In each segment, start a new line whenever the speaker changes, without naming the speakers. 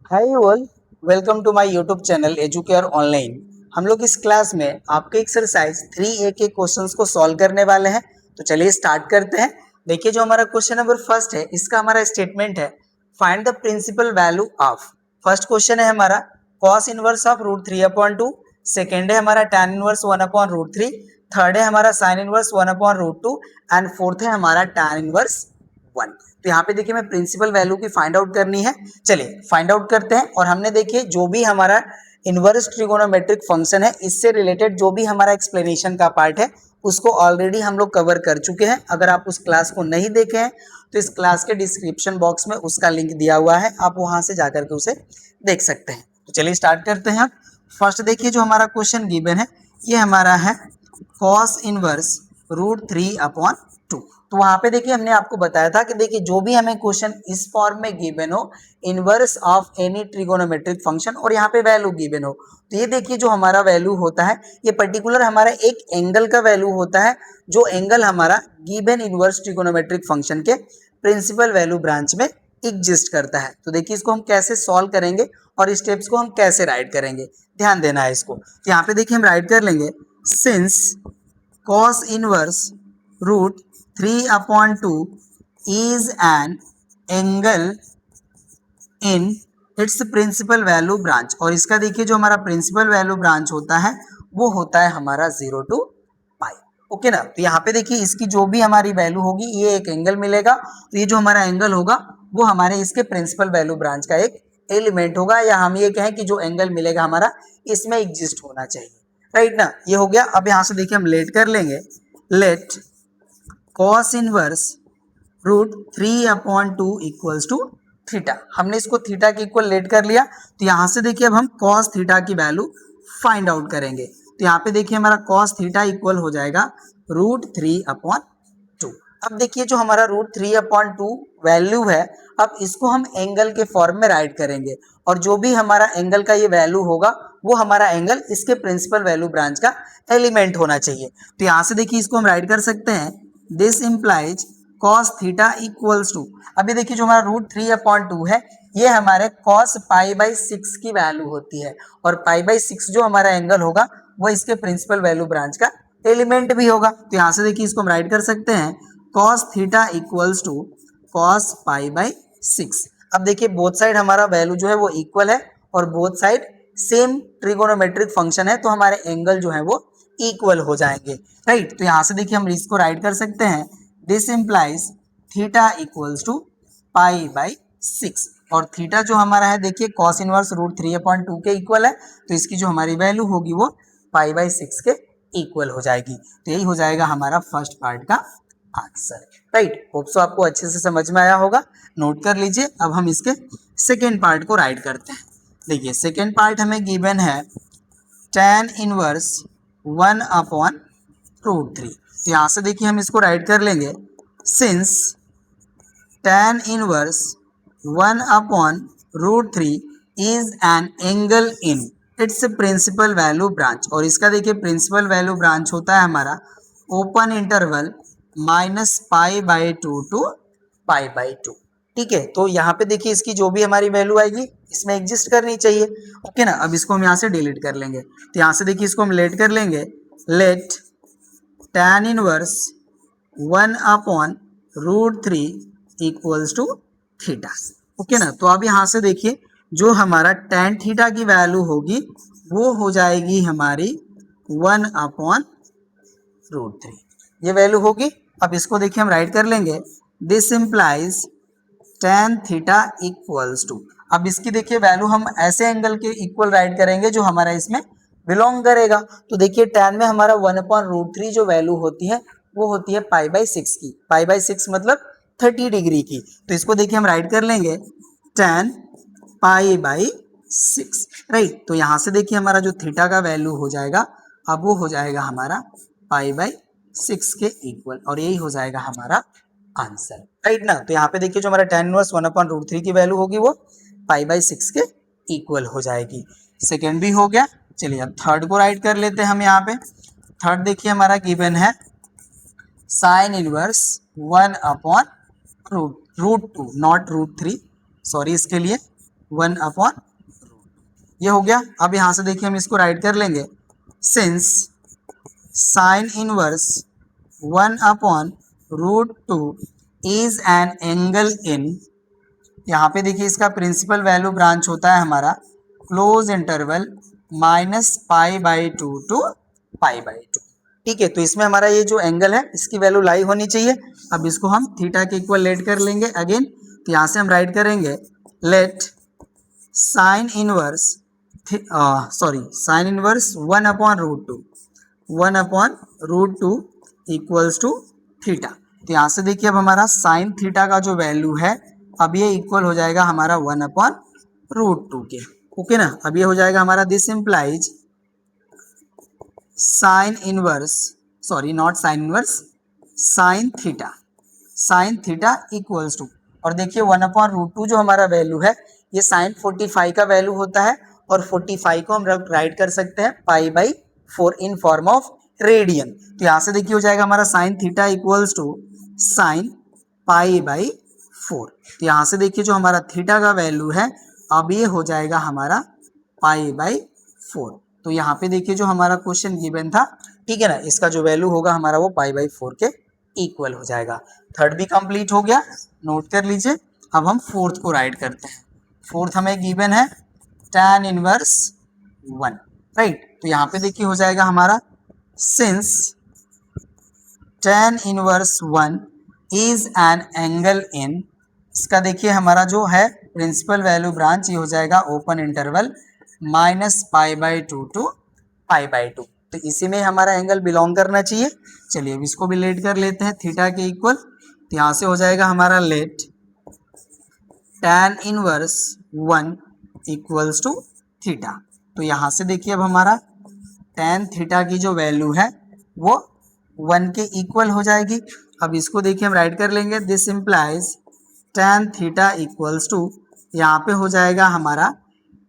Hi all, welcome to my YouTube channel Educare online. हम लोग इस क्लास में आपके एक्सरसाइज 3A के क्वेश्चंस को सॉल्व करने वाले हैं। तो चलिए स्टार्ट करते हैं। देखिए, जो हमारा क्वेश्चन नंबर फर्स्ट है, इसका हमारा स्टेटमेंट है find the principal value of. First question है हमारा cos इनवर्स ऑफ √3/2। सेकेंड है हमारा tan इनवर्स 1/√3। थर्ड है हमारा sin इनवर्स 1/√2 एंड फोर्थ है हमारा tan इनवर्स 1। तो यहाँ पे देखिए, मैं प्रिंसिपल वैल्यू की फाइंड आउट करनी है। चलिए फाइंड आउट करते हैं। और हमने देखिए जो भी हमारा इनवर्स ट्रिगोनोमेट्रिक फंक्शन है, इससे रिलेटेड जो भी हमारा एक्सप्लेनेशन का पार्ट है, उसको ऑलरेडी हम लोग कवर कर चुके हैं। अगर आप उस क्लास को नहीं देखे हैं तो इस क्लास के डिस्क्रिप्शन बॉक्स में उसका लिंक दिया हुआ है, आप वहां से जाकर के उसे देख सकते हैं। तो चलिए स्टार्ट करते हैं। फर्स्ट देखिए, जो हमारा क्वेश्चन गिवन है, ये हमारा है cos इनवर्स √3/2। तो वहां पे देखिए, हमने आपको बताया था कि देखिए जो भी हमें क्वेश्चन इस फॉर्म में गिवन हो, inverse of any trigonometric function, और यहाँ पे वैल्यू गिवन हो, तो ये देखिए जो हमारा वैल्यू होता है, ये पर्टिकुलर हमारा एक एंगल का वैल्यू होता है, जो एंगल हमारा गिवन इनवर्स ट्रिगोनोमेट्रिक फंक्शन के प्रिंसिपल वैल्यू ब्रांच में एग्जिस्ट करता है। तो देखिए इसको हम कैसे सॉल्व करेंगे और स्टेप्स को हम कैसे राइट करेंगे, ध्यान देना है इसको। तो यहाँ पे देखिए हम राइट कर लेंगे, since cos inverse √3/2 is an angle in its principal value branch. और इसका देखिए जो हमारा प्रिंसिपल वैल्यू ब्रांच होता है, वो होता है हमारा 0 to पाई। ओके ना। तो यहाँ पे देखिए इसकी जो भी हमारी वैल्यू होगी, ये एक एंगल मिलेगा। तो ये जो हमारा एंगल होगा, वो हमारे इसके प्रिंसिपल वैल्यू ब्रांच का एक एलिमेंट होगा, या हम ये कहें कि जो एंगल मिलेगा हमारा, इसमें एग्जिस्ट होना चाहिए। राइट ना, ये हो गया। अब यहाँ से देखिए हम लेट कर लेंगे, let cos inverse √3/2 equals to theta. हमने इसको थीटा के इक्वल लेट कर लिया। तो यहाँ से देखिए अब हम cos थीटा की वैल्यू फाइंड आउट करेंगे। तो यहाँ पे देखिए हमारा cos थीटा इक्वल हो जाएगा √3/2। अब देखिए जो हमारा √3/2 वैल्यू है, अब इसको हम एंगल के फॉर्म में राइट करेंगे, और जो भी हमारा एंगल का ये वैल्यू होगा, वो हमारा एंगल इसके प्रिंसिपल वैल्यू ब्रांच का एलिमेंट होना चाहिए। तो यहाँ से देखिए इसको हम राइट कर सकते हैं, this implies cos theta equals to, अभी देखिए जो हमारा √3/2 है, ये हमारे cos π/6 की वैल्यू होती है, और π/6 जो हमारा एंगल होगा, वो इसके प्रिंसिपल वैल्यू ब्रांच का एलिमेंट भी होगा। तो यहाँ से देखिए इसको हम राइट कर सकते हैं, cos theta equals to cos π/6। अब देखिए बोथ साइड हमारा वैल्यू जो है वो इक्वल है, और both side same trigonometric function है, तो हमारे एंगल जो है वो इक्वल हो जाएंगे। राइट। तो यहाँ से देखिए हम इसको राइट कर सकते हैं, this implies theta equals to π/6। और थीटा जो हमारा है, देखिए cos इनवर्स √3/2 के इक्वल है, तो इसकी जो हमारी वैल्यू होगी वो π/6 के इक्वल हो जाएगी। तो यही हो जाएगा हमारा फर्स्ट पार्ट का आंसर। राइट, होप सो आपको अच्छे से समझ में आया होगा। नोट कर लीजिए। अब हम इसके सेकेंड पार्ट को राइट करते हैं। देखिए सेकेंड पार्ट हमें गिवन है tan इनवर्स 1/√3। तो यहाँ से देखिए हम इसको राइट कर लेंगे, since tan inverse 1/√3 is an angle in its principal value branch. और इसका देखिए प्रिंसिपल वैल्यू ब्रांच होता है हमारा ओपन इंटरवल -π/2 टू π/2। ठीक है। तो यहाँ पे देखिए इसकी जो भी हमारी वैल्यू आएगी, इसमें एग्जिस्ट करनी चाहिए। ओके ना। अब इसको हम यहाँ से डिलीट कर लेंगे। तो यहाँ से देखिए इसको हम लेट कर लेंगे, let tan inverse 1/√3 equals to theta. Okay ना। तो अब यहाँ से देखिए जो हमारा tan थीटा की वैल्यू होगी, वो हो जाएगी हमारी 1/√3, ये वैल्यू होगी। अब इसको देखिए हम राइट कर लेंगे, this implies tan theta equals to, अब इसकी देखिए वैल्यू हम ऐसे एंगल के इक्वल राइट करेंगे जो हमारा इसमें बिलोंग करेगा। तो देखिए tan में हमारा 1/√3 जो वैल्यू होती है, वो होती है π/6 की। π/6 मतलब 30 डिग्री की। तो इसको देखिए हम राइट कर लेंगे, tan π/6। राइट। तो यहाँ से देखिए हमारा जो थीटा का वैल्यू हो जाएगा, अब वो हो जाएगा हमारा π/6 के इक्वल, और यही हो जाएगा हमारा आंसर। राइट ना। तो यहाँ पे देखिए जो हमारा tan इनवर्स 1/√3 की वैल्यू होगी, वो π/6 के इक्वल हो जाएगी। सेकेंड भी हो गया। चलिए अब थर्ड को राइट कर लेते हैं हम। यहाँ पे थर्ड देखिए हमारा गिवन है साइन इनवर्स 1/√2, नॉट √3, सॉरी इसके लिए। 1/, ये हो गया। अब यहाँ से देखिए हम इसको राइट कर लेंगे, since sign inverse 1/√2 is an angle इन, यहाँ पे देखिए इसका प्रिंसिपल वैल्यू ब्रांच होता है हमारा क्लोज इंटरवल -π/2 टू π/2। ठीक है, तो इसमें हमारा ये जो एंगल है इसकी वैल्यू लाई होनी चाहिए। अब इसको हम थीटा के इक्वल लेट कर लेंगे अगेन, तो यहाँ से हम राइट करेंगे let sine inverse 1/√2 equals to theta. तो यहाँ से देखिए अब हमारा साइन थीटा का जो वैल्यू है अब ये इक्वल हो जाएगा हमारा 1/√2 के। ओके ना, अब ये हो जाएगा हमारा this implies sine inverse, sorry not sine inverse, sine theta equals to, और देखिए 1/√2 जो हमारा वैल्यू है ये साइन 45 का वैल्यू होता है, और 45 को हम राइट कर सकते हैं π/4 इन फॉर्म ऑफ रेडियन। तो यहाँ से देखिए हो जाएगा हमारा sine theta equals to sine π/4। तो यहाँ से देखिए जो हमारा थीटा का वैल्यू है अब ये हो जाएगा हमारा π/4। तो यहाँ पे देखिए जो हमारा क्वेश्चन गिवन था, ठीक है ना, इसका जो वैल्यू होगा हमारा वो π/4 के इक्वल हो जाएगा। थर्ड भी कंप्लीट हो गया, नोट कर लीजिए। अब हम फोर्थ को राइट करते हैं। फोर्थ हमें गिवन है tan इनवर्स 1, राइट। तो यहाँ पे देखिए हो जाएगा हमारा since tan inverse 1 is an angle इन, इसका देखिए हमारा जो है प्रिंसिपल वैल्यू ब्रांच ये हो जाएगा ओपन इंटरवल -π/2 टू π/2। तो इसी में हमारा एंगल बिलोंग करना चाहिए। चलिए अब इसको भी लेट कर लेते हैं थीटा के इक्वल। तो यहाँ से हो जाएगा हमारा let tan inverse 1 equals to theta. तो यहाँ से देखिए अब हमारा tan थीटा की जो वैल्यू है वो 1 के इक्वल हो जाएगी। अब इसको देखिए हम राइट कर लेंगे, this implies tan theta equals to, यहाँ पे हो जाएगा हमारा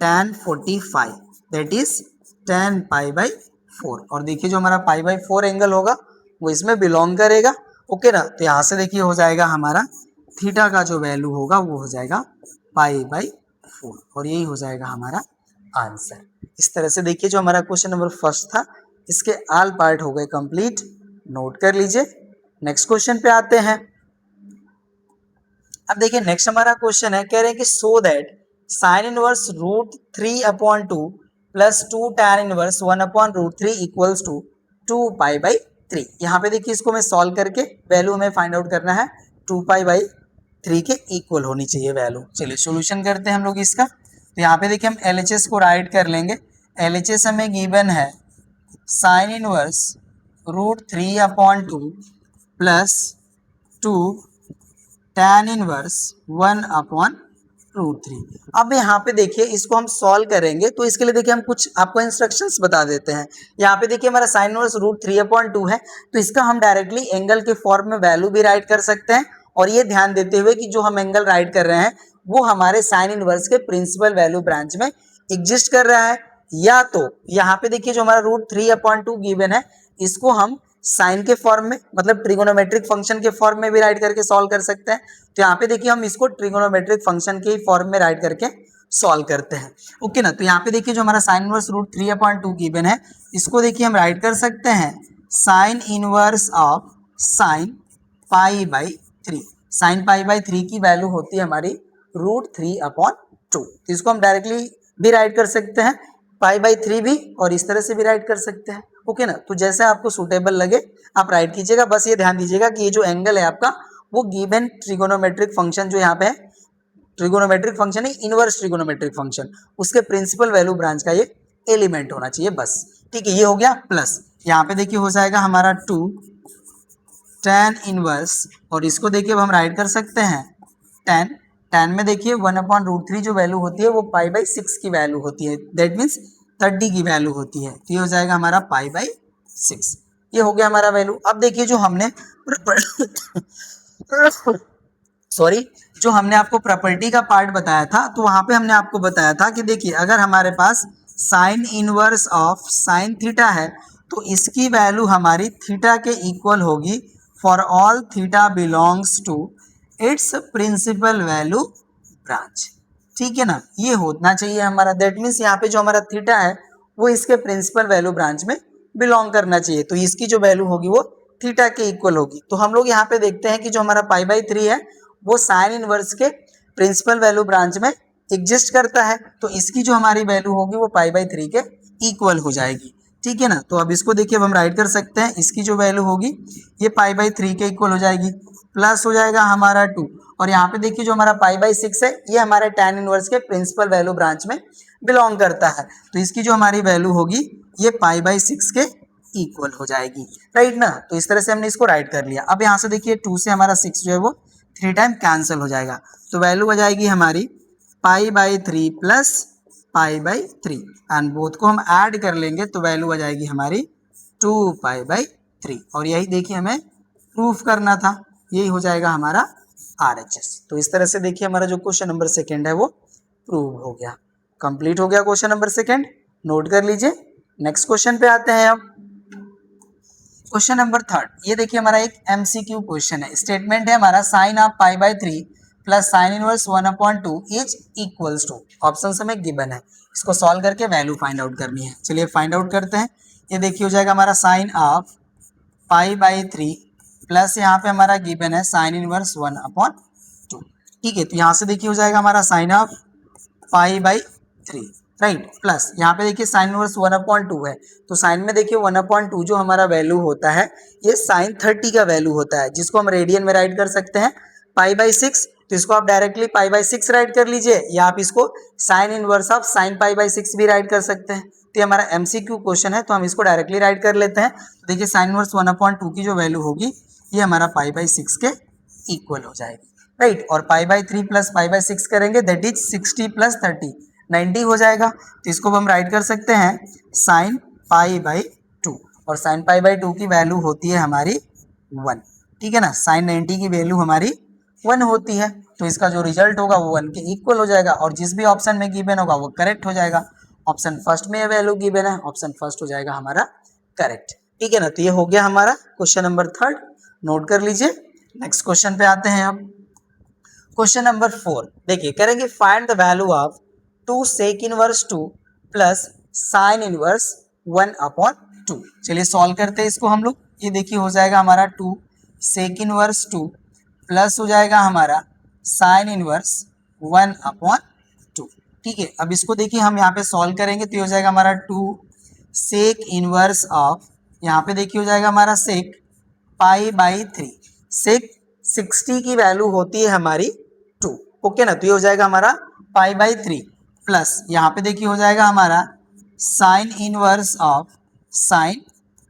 tan 45 दैट इज tan π/4, और देखिए जो हमारा π/4 एंगल होगा वो इसमें बिलोंग करेगा। ओके ना, तो यहाँ से देखिए हो जाएगा हमारा थीटा का जो वैल्यू होगा वो हो जाएगा π/4, और यही हो जाएगा हमारा आंसर। इस तरह से देखिए जो हमारा क्वेश्चन नंबर फर्स्ट था इसके ऑल पार्ट हो गए कंप्लीट, नोट कर लीजिए। नेक्स्ट क्वेश्चन पे आते हैं। अब देखिए नेक्स्ट हमारा क्वेश्चन है, कह रहे हैं कि so that sine inverse √3/2 plus 2 tan inverse 1/√3 equals to 2π/3। यहाँ पे देखिए इसको मैं सॉल्व करके वैल्यू हमें फाइंड आउट करना है 2π/3 के इक्वल होनी चाहिए वैल्यू। चलिए सॉल्यूशन करते हैं हम लोग इसका। तो यहाँ पे देखिए हम LHS को राइट कर लेंगे। LHS हमें गिवन है sign inverse √3/2 plus 2 tan inverse 1/√3। अब यहाँ पे देखिए इसको हम सॉल्व करेंगे, तो इसके लिए देखिए हम कुछ आपको इंस्ट्रक्शंस बता देते हैं। यहाँ पे देखिए हमारा साइन इनवर्स √3/2 है, तो इसका हम डायरेक्टली एंगल के फॉर्म में वैल्यू भी राइट कर सकते हैं, और ये ध्यान देते हुए कि जो हम एंगल राइट कर रहे हैं वो हमारे साइन इनवर्स के प्रिंसिपल वैल्यू ब्रांच में एग्जिस्ट कर रहा है, या तो यहाँ पे देखिए जो हमारा √3/2 गिवन है इसको हम साइन के फॉर्म में, मतलब ट्रिगोनोमेट्रिक फंक्शन के फॉर्म में भी राइट करके सॉल्व कर सकते हैं। तो यहाँ पे देखिए हम इसको ट्रिगोनोमेट्रिक फंक्शन के फॉर्म में राइट करके सॉल्व करते हैं। ओके ना, तो यहाँ पे देखिए जो हमारा साइन इनवर्स √3/2 गिवन है इसको देखिए हम राइट कर सकते हैं sine inverse of sine π/3। Sine π/3 की वैल्यू होती है हमारी √3/2। तो इसको हम डायरेक्टली भी राइट कर सकते हैं π/3 भी, और इस तरह से भी राइट कर सकते हैं। ओके ना, तो जैसे आपको सूटेबल लगे आप राइट कीजिएगा। बस ये ध्यान दीजिएगा कि ये जो एंगल है आपका वो गिवन ट्रिगोनोमेट्रिक फंक्शन जो यहाँ पे है, ट्रिगोनोमेट्रिक फंक्शन है इनवर्स ट्रिगोनोमेट्रिक फंक्शन, उसके प्रिंसिपल वैल्यू ब्रांच का ये एलिमेंट होना चाहिए बस। ठीक है, ये हो गया प्लस, यहाँ पे देखिए हो जाएगा हमारा 2 tan इनवर्स, और इसको देखिए अब हम राइट कर सकते हैं tan में देखिए 1/√3 जो वैल्यू होती है वो π/6 की वैल्यू होती है, दैट मीन्स 30 की वैल्यू होती है। तो ये हो जाएगा हमारा π/6, ये हो गया हमारा वैल्यू। अब देखिए जो हमने जो हमने आपको प्रॉपर्टी का पार्ट बताया था, तो वहां पे हमने आपको बताया था कि देखिए अगर हमारे पास sine inverse of sine theta है तो इसकी वैल्यू हमारी थीटा के इक्वल होगी for all theta belongs to its principal value branch. ठीक है ना, ये होना चाहिए हमारा। दैट मीन्स यहाँ पे जो हमारा थीटा है वो इसके प्रिंसिपल वैल्यू ब्रांच में बिलोंग करना चाहिए, तो इसकी जो वैल्यू होगी वो थीटा के इक्वल होगी। तो हम लोग यहाँ पे देखते हैं कि जो हमारा पाई बाई 3 है वो साइन इनवर्स के प्रिंसिपल वैल्यू ब्रांच में एग्जिस्ट करता है, तो इसकी जो हमारी वैल्यू होगी वो पाई बाई 3 के इक्वल हो जाएगी। ठीक है ना, तो अब इसको देखिए अब हम राइट कर सकते हैं, इसकी जो वैल्यू होगी ये पाई बाई 3 के इक्वल हो जाएगी, प्लस हो जाएगा हमारा 2, और यहाँ पे देखिए जो हमारा पाई बाई 6 है ये हमारे tan इनवर्स के प्रिंसिपल वैल्यू ब्रांच में बिलोंग करता है, तो इसकी जो हमारी वैल्यू होगी ये पाई बाई 6 के इक्वल हो जाएगी, राइट ना। तो इस तरह से हमने इसको राइट कर लिया। अब यहाँ से देखिए 2 से हमारा 6 जो है वो 3 टाइम कैंसिल हो जाएगा, तो वैल्यू हो जाएगी हमारी पाई by 3 plus pi by 3, and both को हम ऐड कर लेंगे तो वैल्यू आ जाएगी हमारी 2 पाई बाई 3, और यही देखिए हमें प्रूफ करना था, यही हो जाएगा हमारा RHS। तो इस तरह से देखिए हमारा जो क्वेश्चन नंबर सेकंड है वो प्रूव हो गया, कंप्लीट हो गया क्वेश्चन नंबर सेकंड, नोट कर लीजिए। नेक्स्ट क्वेश्चन पे आते हैं अब, क्वेश्चन नंबर थर्ड। ये देखिए हमारा एक MCQ क्वेश्चन है, स्टेटमेंट है हमारा sine of pi by 3 plus sine inverse 1/2 is equals to, option हमें गिवन है, इसको सॉल्व करके वैल्यू फाइंड आउट करनी है। चलिए फाइंड आउट करते हैं। ये देखिए हो जाएगा हमारा sine of pi by 3 plus यहाँ पे हमारा गिवन है साइन इनवर्स 1/2, ठीक है। तो यहाँ से देखिए हो जाएगा हमारा sine of pi by 3, right, plus यहाँ पे देखिए साइन इनवर्स 1/2 है, तो साइन में देखिए 1/2 जो हमारा वैल्यू होता है ये साइन 30 का वैल्यू होता है, जिसको हम रेडियन में राइट कर सकते हैं पाई बाई 6, तो इसको आप डायरेक्टली पाई बाई 6 राइट कर लीजिए, या आप इसको sign inverse of sine pi by 6 भी राइट कर सकते हैं। तो ये हमारा MCQ क्वेश्चन है, तो हम इसको डायरेक्टली राइट कर लेते हैं। तो देखिए साइन इनवर्स 1/2 की जो वैल्यू होगी ये हमारा पाई बाई 6 के इक्वल हो जाएगी, राइट, और पाई बाई 3 प्लस पाई बाई 6 करेंगे दैट इज 60 प्लस 30 90 हो जाएगा, तो इसको हम राइट कर सकते हैं साइन पाई बाई 2, और साइन पाई बाई 2 की वैल्यू होती है हमारी 1, ठीक है ना, साइन 90 की वैल्यू हमारी 1 होती है, तो इसका जो रिजल्ट होगा वो 1 के इक्वल हो जाएगा, और जिस भी ऑप्शन में गिवन होगा वो करेक्ट हो जाएगा। ऑप्शन फर्स्ट में ये वैल्यू गिवन है, ऑप्शन फर्स्ट हो जाएगा हमारा करेक्ट, ठीक है ना। तो ये हो गया हमारा क्वेश्चन नंबर थर्ड, नोट कर लीजिए। नेक्स्ट क्वेश्चन पे आते हैं अब, क्वेश्चन नंबर 4। देखिए करेंगे find the value of 2 sec inverse 2 plus sine inverse 1/2। चलिए सॉल्व करते हैं इसको हम लोग। ये देखिए हो जाएगा हमारा 2 सेक इनवर्स 2 प्लस हो जाएगा हमारा साइन इनवर्स 1/2, ठीक है। अब इसको देखिए हम यहाँ पे सॉल्व करेंगे तो ये हो जाएगा हमारा 2 सेक इनवर्स ऑफ, यहाँ पे देखिए हो जाएगा हमारा सेक पाई बाई 3, सेक 60 की वैल्यू होती है हमारी 2, ओके ना, तो ये हो जाएगा हमारा पाई बाई 3 प्लस यहाँ पे देखिए हो जाएगा हमारा sign inverse of sine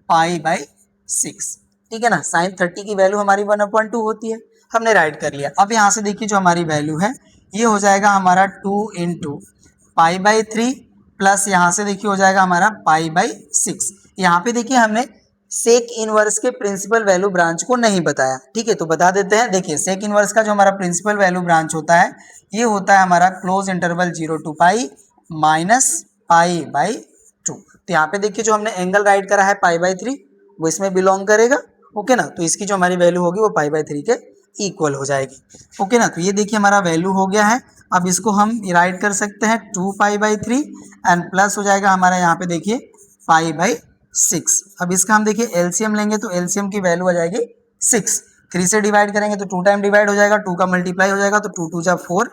pi by 6, ठीक है ना। साइन 30 की वैल्यू हमारी 1/2 होती है, हमने राइट कर लिया। अब यहाँ से देखिए जो हमारी वैल्यू है ये हो जाएगा हमारा 2 इंटू पाई बाई 3 प्लस यहाँ से देखिए हो जाएगा हमारा पाई बाई 6। यहाँ पे देखिए हमने सेक इनवर्स के प्रिंसिपल वैल्यू ब्रांच को नहीं बताया, ठीक है, तो बता देते हैं। देखिए सेक इनवर्स का जो हमारा प्रिंसिपल वैल्यू ब्रांच होता है ये होता है हमारा close interval 0 to pi minus pi by 2। तो यहाँ पे देखिए जो हमने एंगल राइट करा है पाई बाई 3 वो इसमें बिलोंग करेगा, ओके ना, तो इसकी जो हमारी वैल्यू होगी वो पाई बाई 3 के इक्वल हो जाएगी, ओके ना। तो ये देखिए हमारा वैल्यू हो गया है। अब इसको हम राइट कर सकते हैं 2 पाई बाई 3 एंड प्लस हो जाएगा हमारा यहाँ पे देखिए पाई बाई 6। अब इसका हम देखिए एलसीएम लेंगे तो एलसीएम की वैल्यू आ जाएगी 6, 3 से डिवाइड करेंगे तो 2 टाइम डिवाइड हो जाएगा, 2 का मल्टीप्लाई हो जाएगा तो 2 2 जा 4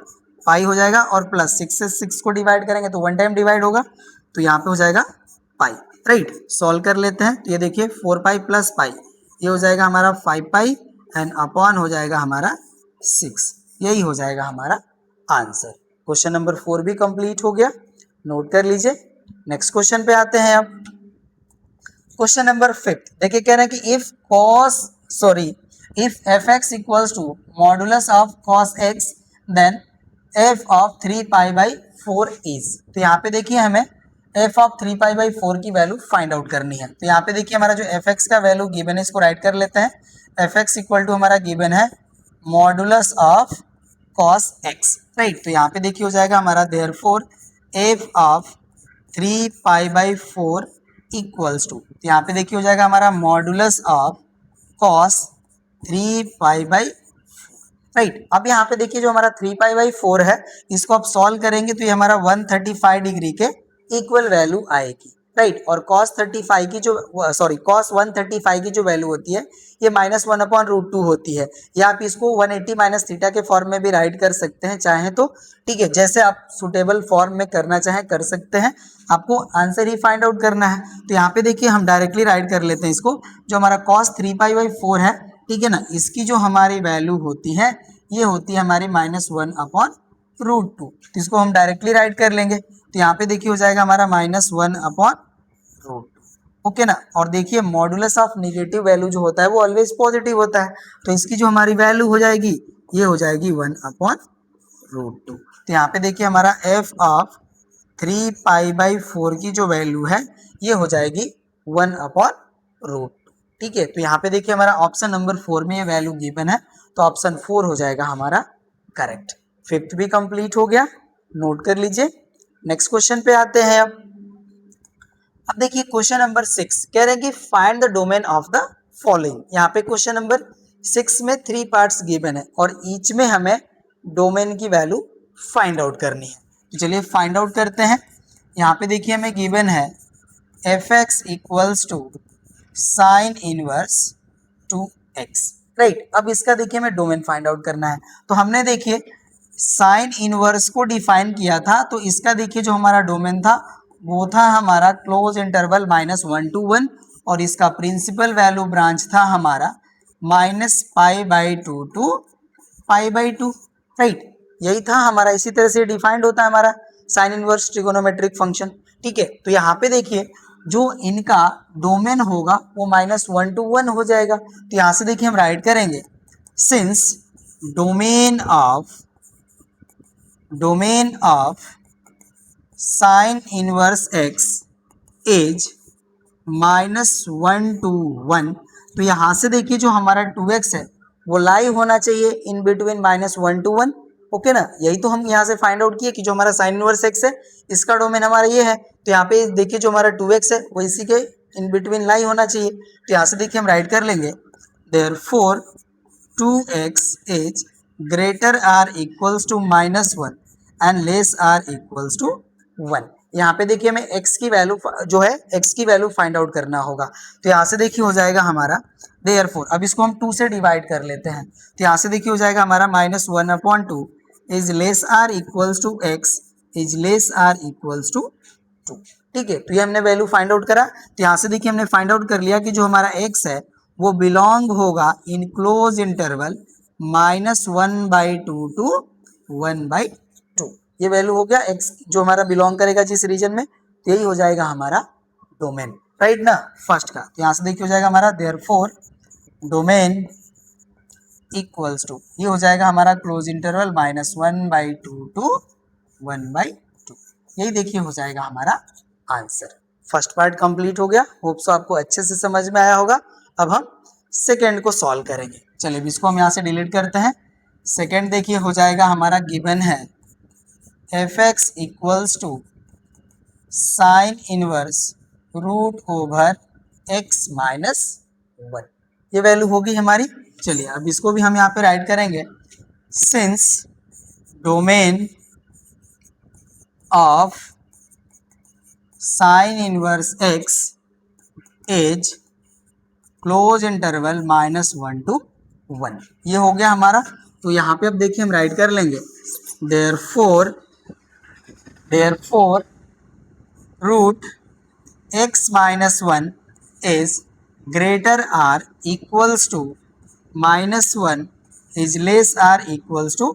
पाई हो जाएगा, और प्लस 6 से 6 को डिवाइड करेंगे तो 1 टाइम डिवाइड होगा, तो यहाँ पे हो जाएगा पाई, राइट। सॉल्व कर लेते हैं, तो ये देखिए 4 पाई प्लस पाई ये हो जाएगा हमारा 5 पाई एंड अपॉन हो जाएगा हमारा 6, यही हो जाएगा हमारा आंसर। क्वेश्चन नंबर 4 भी कंप्लीट हो गया, नोट कर लीजिए। नेक्स्ट क्वेश्चन पे आते हैं अब, क्वेश्चन नंबर 5। देखिए कह रहे हैं कि if fx equals to modulus of cos x then f of 3 pi by 4 is. तो यहाँ पे देखिए हमें f ऑफ 3 पाई बाई 4 की वैल्यू फाइंड आउट करनी है। तो यहाँ पे देखिए हमारा जो fx का वैल्यू गिवन है इसको राइट कर लेते हैं। fx इक्वल टू हमारा गिवन है modulus of cos x, right. तो यहाँ पे देखिए हो जाएगा हमारा therefore f of 3 pi by 4 equals to, तो यहाँ पे देखिए हो जाएगा हमारा modulus of cos 3 pi by 4, right. अब यहाँ पे देखिए जो हमारा 3π/4 है, इसको आप सॉल्व करेंगे तो ये हमारा 135 डिग्री के इक्वल वैल्यू आएगी, राइट। और cos 35 की जो cos 135 की जो वैल्यू होती है ये -1/√2 होती है, या आप इसको 180 माइनस थीटा के फॉर्म में भी राइट कर सकते हैं चाहें तो, ठीक है। जैसे आप सुटेबल फॉर्म में करना चाहें कर सकते हैं, आपको आंसर ही फाइंड आउट करना है। तो यहाँ पे देखिए हम डायरेक्टली राइट कर लेते हैं इसको, जो हमारा cos 3π/4 है, ठीक है ना, इसकी जो हमारी वैल्यू होती है ये होती है हमारी -1/√2। तो इसको हम डायरेक्टली राइट कर लेंगे, तो यहाँ पे देखिए हो जाएगा हमारा -1/√2, ओके ना। और देखिए मॉडुलस ऑफ नेगेटिव वैल्यू जो होता है वो ऑलवेज पॉजिटिव होता है, तो इसकी जो हमारी वैल्यू हो जाएगी ये हो जाएगी 1/√2। तो यहाँ पे देखिए हमारा f ऑफ 3π/4 की जो वैल्यू है ये हो जाएगी 1/√2, ठीक है। तो यहाँ पे देखिए हमारा ऑप्शन नंबर 4 में ये वैल्यू गिवन है, तो ऑप्शन 4 हो जाएगा हमारा करेक्ट। फिफ्थ भी कंप्लीट हो गया, नोट कर लीजिए। नेक्स्ट क्वेश्चन पे आते हैं। अब देखिए क्वेश्चन नंबर 6 कह रहे हैं कि find the domain of the following. यहाँ पे क्वेश्चन नंबर 6 में 3 पार्ट्स गिवन है और ईच में हमें डोमेन की वैल्यू फाइंड आउट करनी है। तो चलिए फाइंड आउट करते हैं। यहाँ पे देखिए हमें गिवन है f(x) = sin inverse 2x, right. अब इसका देखिए हमें डोमेन फाइंड आउट करना है। तो हमने देखिए साइन इनवर्स को डिफाइन किया था, तो इसका देखिए जो हमारा डोमेन था वो था हमारा क्लोज इंटरवल -1 to 1, और इसका प्रिंसिपल वैल्यू ब्रांच था हमारा -π/2 to π/2, राइट। यही था हमारा, इसी तरह से डिफाइंड होता है हमारा साइन इनवर्स ट्रिगोनोमेट्रिक फंक्शन, ठीक है। तो यहाँ पे देखिए जो इनका डोमेन होगा वो -1 to 1 हो जाएगा। तो यहाँ से देखिए हम राइट करेंगे, since domain of sine inverse x is -1 to 1, तो यहाँ से देखिए जो हमारा 2x है वो लाई होना चाहिए इन बिटवीन -1 to 1, ओके ना। यही तो हम यहाँ से फाइंड आउट किए कि जो हमारा साइन इनवर्स x है इसका डोमेन हमारा ये है, तो यहाँ पे देखिए जो हमारा 2x है वो इसी के इन बिटवीन लाई होना चाहिए। तो यहाँ से देखिए हम राइट कर लेंगे, therefore 2x is greater or equals to -1 and less or equals to 1। यहाँ पे देखिए हमें x की वैल्यू जो है x की वैल्यू फाइंड आउट करना होगा। तो यहाँ से देखिए हो जाएगा हमारा देयरफॉर, अब इसको हम 2 से डिवाइड कर लेते हैं। तो यहाँ से देखिए हो जाएगा हमारा -1/2 is less or equals to x is less or equals to 2, ठीक है। तो ये हमने वैल्यू फाइंड आउट करा। तो यहाँ से देखिए हमने फाइंड आउट कर लिया कि जो हमारा x है वो बिलोंग होगा इन क्लोज इंटरवल -1/2 to 1/2। ये वैल्यू हो गया x जो हमारा बिलोंग करेगा जिस रीजन में, तो यही हो जाएगा हमारा डोमेन, राइट ना, फर्स्ट का। तो यहाँ से देखिए हो जाएगा हमारा देयरफॉर डोमेन इक्वल्स टू, ये हो जाएगा हमारा क्लोज इंटरवल -1/2 to 1/2। यही देखिए हो जाएगा हमारा आंसर। फर्स्ट पार्ट कंप्लीट हो गया, होप सो आपको अच्छे से समझ में आया होगा। अब हम सेकेंड को सॉल्व करेंगे। चलिए इसको हम यहाँ से डिलीट करते हैं। सेकेंड देखिए हो जाएगा हमारा गिवन है f(x) = साइन इनवर्स √x - 1, ये वैल्यू होगी हमारी। चलिए अब इसको भी हम यहाँ पे राइट करेंगे, since domain of sine inverse x is close interval -1 to 1, ये हो गया हमारा। तो यहाँ पे अब देखिए हम राइट कर लेंगे, therefore √x - 1 is greater or equals to -1 is less or equals to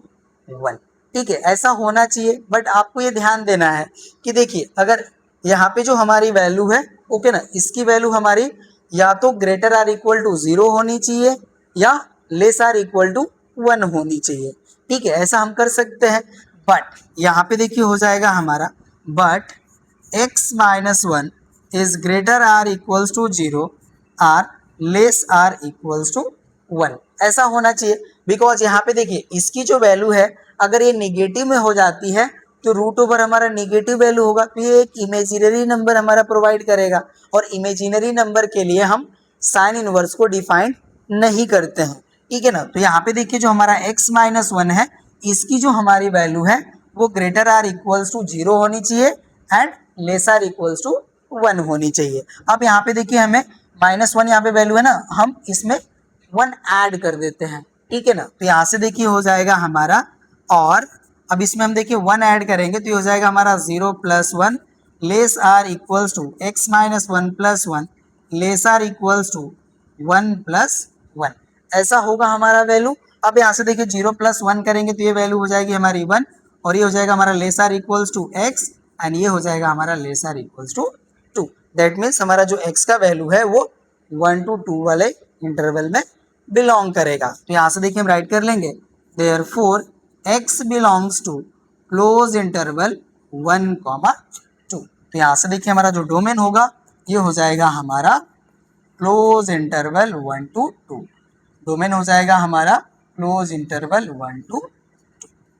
1, ठीक है। ऐसा होना चाहिए, बट आपको ये ध्यान देना है कि देखिए अगर यहाँ पे जो हमारी वैल्यू है, ओके ना, इसकी वैल्यू हमारी या तो ग्रेटर आर इक्वल टू 0 होनी चाहिए या लेस आर इक्वल टू 1 होनी चाहिए, ठीक है। ऐसा हम कर सकते हैं, बट यहाँ पे देखिए हो जाएगा हमारा but x - 1 is greater or equals to 0 or less or equals to 1, ऐसा होना चाहिए। बिकॉज यहाँ पे देखिए इसकी जो वैल्यू है अगर ये निगेटिव में हो जाती है तो √ओवर हमारा निगेटिव वैल्यू होगा, तो ये एक इमेजिनरी नंबर हमारा प्रोवाइड करेगा, और इमेजिनरी नंबर के लिए हम साइन इनवर्स को डिफाइन नहीं करते हैं, ठीक है ना। तो यहाँ पे देखिए जो हमारा x माइनस वन है, इसकी जो हमारी वैल्यू है वो ग्रेटर आर इक्वल्स टू 0 होनी चाहिए and less or equals to 1 होनी चाहिए। अब यहाँ पे देखिए हमें माइनस वन यहाँ पे वैल्यू है ना, हम इसमें 1 ऐड कर देते हैं, ठीक है ना। तो यहाँ से देखिए हो जाएगा हमारा, और अब इसमें हम देखिए 1 ऐड करेंगे तो ये हो जाएगा हमारा 0 plus 1 less or equals to x minus one plus 1 less or equals to 1 plus 1, ऐसा होगा हमारा वैल्यू। अब यहाँ से देखिए 0 प्लस 1 करेंगे तो ये वैल्यू हो जाएगी हमारी 1, और ये हो जाएगा हमारा less or equals to x, and ये हो जाएगा हमारा less or equals to 2। That means हमारा जो x का वैल्यू है वो 1 to 2 वाले इंटरवल में बिलोंग करेगा। तो यहाँ से देखिए हम राइट कर लेंगे, therefore x belongs to close interval 1, 2। तो यहाँ से देखिए हमारा जो डोमेन होगा ये हो जाएगा हमारा क्लोज इंटरवल 1 to 2। डोमेन हो जाएगा हमारा क्लोज इंटरवल 1 to 2,